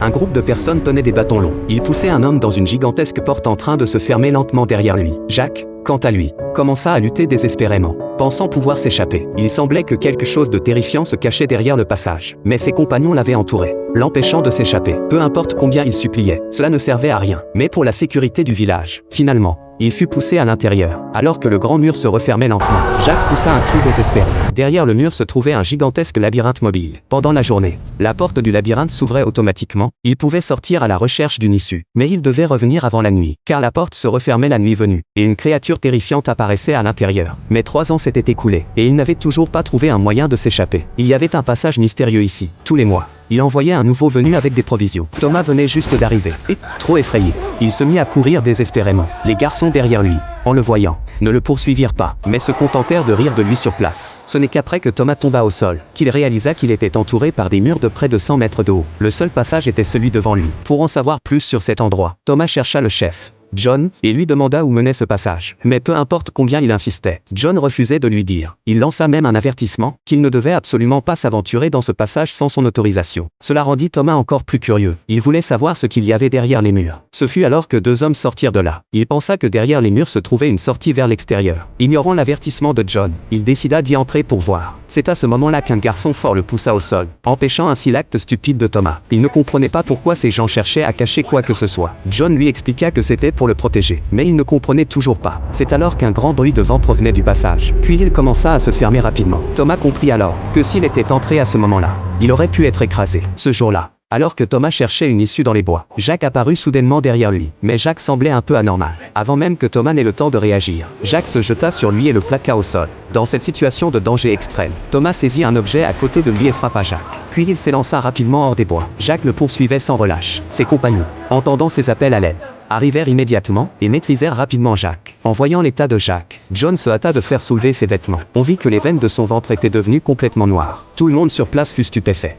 Un groupe de personnes tenait des bâtons longs. Ils poussaient un homme dans une gigantesque porte en train de se fermer lentement derrière lui. Jacques, quant à lui, commença à lutter désespérément, pensant pouvoir s'échapper. Il semblait que quelque chose de terrifiant se cachait derrière le passage. Mais ses compagnons l'avaient entouré, l'empêchant de s'échapper. Peu importe combien il suppliait, cela ne servait à rien. Mais pour la sécurité du village, finalement, il fut poussé à l'intérieur. Alors que le grand mur se refermait lentement, Jacques poussa un cri désespéré. Derrière le mur se trouvait un gigantesque labyrinthe mobile. Pendant la journée, la porte du labyrinthe s'ouvrait automatiquement. Il pouvait sortir à la recherche d'une issue. Mais il devait revenir avant la nuit, car la porte se refermait la nuit venue, et une créature terrifiante apparaissait à l'intérieur. Mais 3 ans s'étaient écoulés, et il n'avait toujours pas trouvé un moyen de s'échapper. Il y avait un passage mystérieux ici, tous les mois. Il envoyait un nouveau venu avec des provisions. Thomas venait juste d'arriver, et, trop effrayé, il se mit à courir désespérément. Les garçons derrière lui, en le voyant, ne le poursuivirent pas, mais se contentèrent de rire de lui sur place. Ce n'est qu'après que Thomas tomba au sol, qu'il réalisa qu'il était entouré par des murs de près de 100 mètres de haut. Le seul passage était celui devant lui. Pour en savoir plus sur cet endroit, Thomas chercha le chef, John, et lui demanda où menait ce passage. Mais peu importe combien il insistait, John refusait de lui dire. Il lança même un avertissement, qu'il ne devait absolument pas s'aventurer dans ce passage sans son autorisation. Cela rendit Thomas encore plus curieux. Il voulait savoir ce qu'il y avait derrière les murs. Ce fut alors que 2 hommes sortirent de là. Il pensa que derrière les murs se trouvait une sortie vers l'extérieur. Ignorant l'avertissement de John, il décida d'y entrer pour voir. C'est à ce moment-là qu'un garçon fort le poussa au sol, empêchant ainsi l'acte stupide de Thomas. Il ne comprenait pas pourquoi ces gens cherchaient à cacher quoi que ce soit. John lui expliqua que c'était pour le protéger, mais il ne comprenait toujours pas. C'est alors qu'un grand bruit de vent provenait du passage, puis il commença à se fermer rapidement. Thomas comprit alors que s'il était entré à ce moment-là, il aurait pu être écrasé. Ce jour-là, alors que Thomas cherchait une issue dans les bois, Jacques apparut soudainement derrière lui. Mais Jacques semblait un peu anormal. Avant même que Thomas n'ait le temps de réagir, Jacques se jeta sur lui et le plaqua au sol. Dans cette situation de danger extrême, Thomas saisit un objet à côté de lui et frappa Jacques. Puis il s'élança rapidement hors des bois. Jacques le poursuivait sans relâche. Ses compagnons, entendant ses appels à l'aide, arrivèrent immédiatement et maîtrisèrent rapidement Jacques. En voyant l'état de Jacques, John se hâta de faire soulever ses vêtements. On vit que les veines de son ventre étaient devenues complètement noires. Tout le monde sur place fut stupéfait.